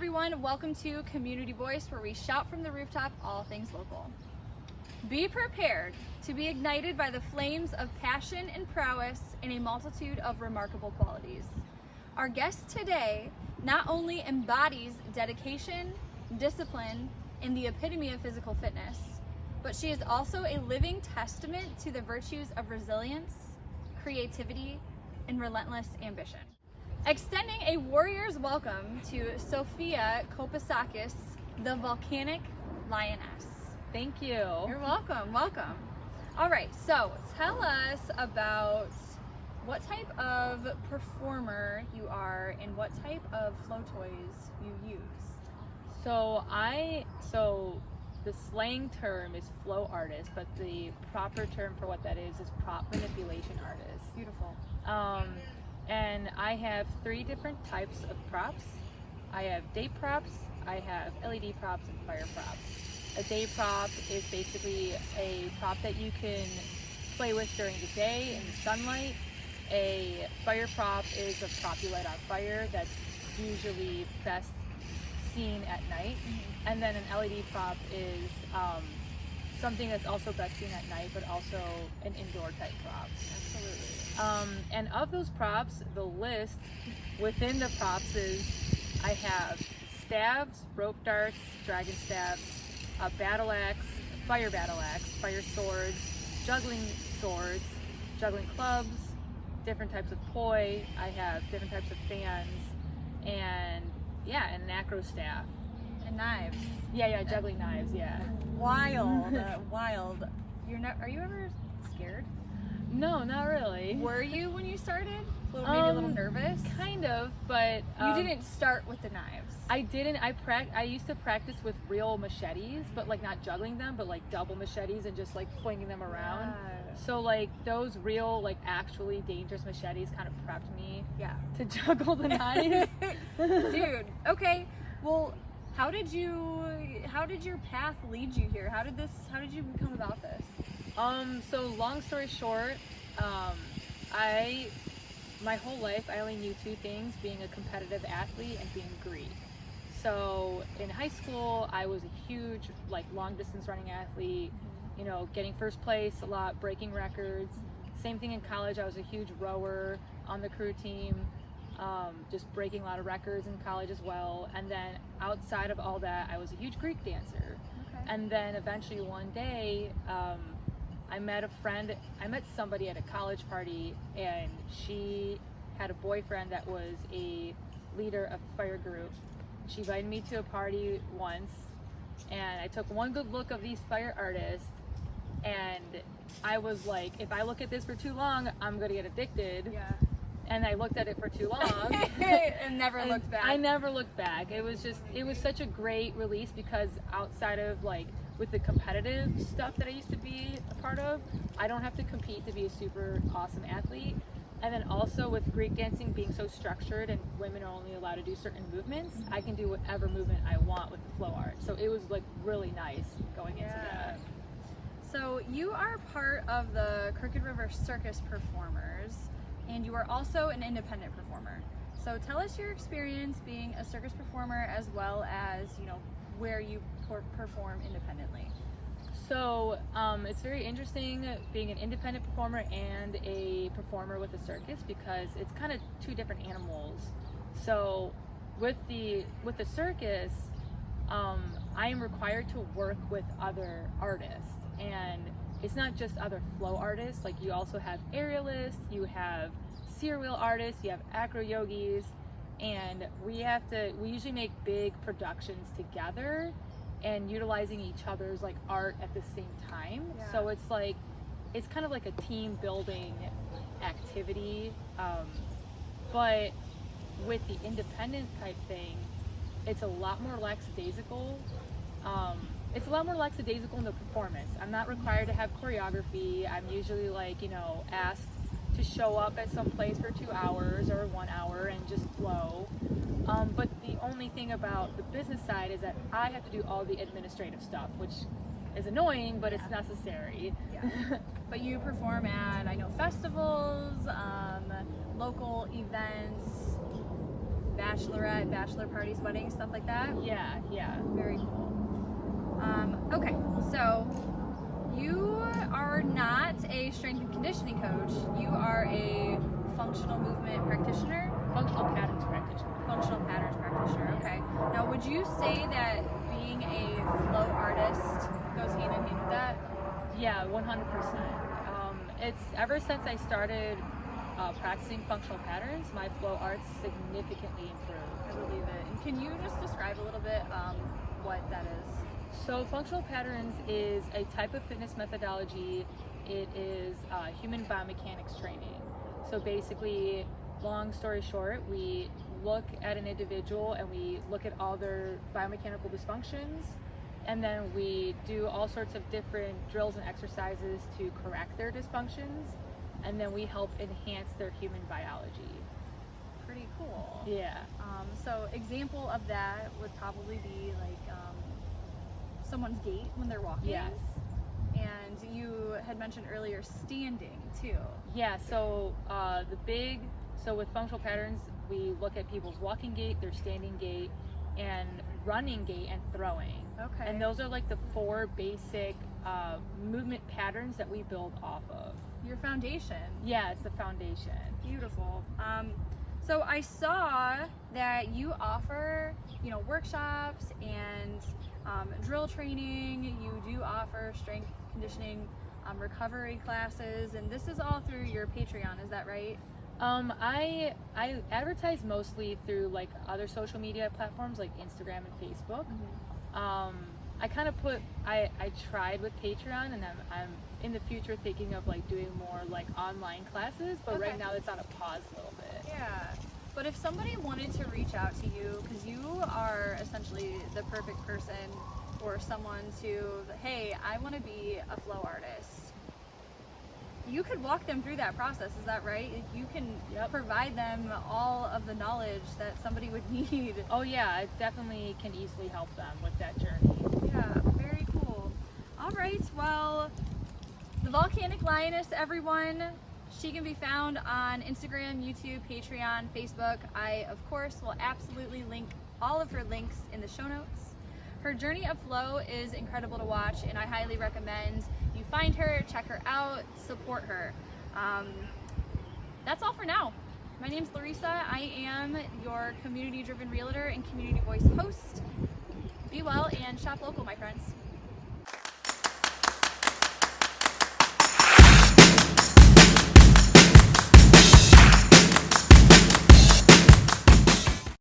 everyone, welcome to Community Voice, where we shout from the rooftop all things local. Be prepared to be ignited by the flames of passion and prowess in a multitude of remarkable qualities. Our guest today not only embodies dedication, discipline, and the epitome of physical fitness, but she is also a living testament to the virtues of resilience, creativity, and relentless ambition. Extending a warrior's welcome to Sophia Kopasakis, the Volcanic Lioness. Thank you. You're welcome, welcome. All right, so tell us about what type of performer you are and what type of flow toys you use. So the slang term is flow artist, but the proper term for what that is prop manipulation artist. Beautiful. And I have 3 different types of props. I have day props, I have LED props, and fire props. A day prop is basically a prop that you can play with during the day in the sunlight. A fire prop is a prop you light on fire that's usually best seen at night. Mm-hmm. And then an LED prop is something that's also best seen at night, but also an indoor type prop. Absolutely. And of those props, the list within the props is I have stabs, rope darts, dragon stabs, a battle axe, fire swords, juggling clubs, different types of poi. I have different types of fans, and an acro staff. And knives. Yeah, juggling knives, yeah. Wild. Are you ever scared? No, not really. Were you when you started? Maybe a little nervous? Kind of, but... you didn't start with the knives. I didn't. I used to practice with real machetes, but like not juggling them, but like double machetes and just like flinging them around. Yeah. So like those real, like actually dangerous machetes kind of prepped me to juggle the knives. Dude, okay. Well, how did your path lead you here? How did you become about this? So long story short, my whole life I only knew 2 things: being a competitive athlete and being Greek. So in high school, I was a huge long distance running athlete, getting first place a lot, breaking records. Same thing in college, I was a huge rower on the crew team, just breaking a lot of records in college as well. And then outside of all that, I was a huge Greek dancer. Okay. And then eventually one day, I met somebody at a college party, and she had a boyfriend that was a leader of a fire group. She invited me to a party once, and I took one good look of these fire artists, and I was like, if I look at this for too long, I'm gonna get addicted. Yeah. And I looked at it for too long and never looked back. I never looked back. It was such a great release, because outside of with the competitive stuff that I used to be a part of, I don't have to compete to be a super awesome athlete. And then also with Greek dancing being so structured and women are only allowed to do certain movements, I can do whatever movement I want with the flow art. So it was really nice going into that. So you are part of the Crooked River Circus performers, and you are also an independent performer. So tell us your experience being a circus performer, as well as where you perform independently. So it's very interesting being an independent performer and a performer with a circus, because it's kind of 2 different animals. So with the circus, I am required to work with other artists, and it's not just other flow artists. You also have aerialists, you have steer wheel artists, you have acro yogis, and we usually make big productions together and utilizing each other's art at the same time. Yeah. So it's kind of like a team building activity, but with the independent type thing, it's a lot more lackadaisical. It's a lot more lackadaisical in the performance. I'm not required to have choreography. I'm usually asked to show up at some place for 2 hours or 1 hour and just flow. But the only thing about the business side is that I have to do all the administrative stuff, which is annoying, but it's necessary. Yeah. But you perform at, festivals, local events. bachelorette, bachelor parties, weddings, stuff like that? Yeah, yeah. Very cool. Okay, so you are not a strength and conditioning coach. You are a functional movement practitioner. Functional patterns practitioner. Functional patterns practitioner. Okay. Now, would you say that being a flow artist goes hand in hand with that? Yeah, 100%. It's ever since I started practicing functional patterns, my flow arts significantly improved. I believe it. And can you just describe a little bit what that is? So functional patterns is a type of fitness methodology. It is human biomechanics training. So basically, long story short, we look at an individual and we look at all their biomechanical dysfunctions, and then we do all sorts of different drills and exercises to correct their dysfunctions, and then we help enhance their human biology. Pretty cool. Yeah. So example of that would probably be like someone's gait when they're walking. Yes. And you had mentioned earlier standing too. Yeah, so so with functional patterns, we look at people's walking gait, their standing gait, and running gait and throwing. Okay. And those are like the 4 basic movement patterns that we build off of. Your foundation. Yeah, it's the foundation. Beautiful. So I saw that you offer, workshops and drill training. You do offer strength conditioning, recovery classes, and this is all through your Patreon. Is that right? I advertise mostly through like other social media platforms like Instagram and Facebook. Mm-hmm. I kind of I tried with Patreon, and I'm in the future thinking of like doing more like online classes, but Okay. right now it's on a pause a little bit. Yeah. But if somebody wanted to reach out to you, because you are essentially the perfect person for someone to, hey, I want to be a flow artist. You could walk them through that process, is that right? You can provide them all of the knowledge that somebody would need. Oh yeah, I definitely can easily help them with that journey. Yeah, very cool. All right, well, the Volcanic Lioness, everyone, she can be found on Instagram, YouTube, Patreon, Facebook. I, of course, will absolutely link all of her links in the show notes. Her journey of flow is incredible to watch, and I highly recommend you find her, check her out, support her. That's all for now. My name's Laurisa. I am your community-driven realtor and community voice host. Be well and shop local, my friends.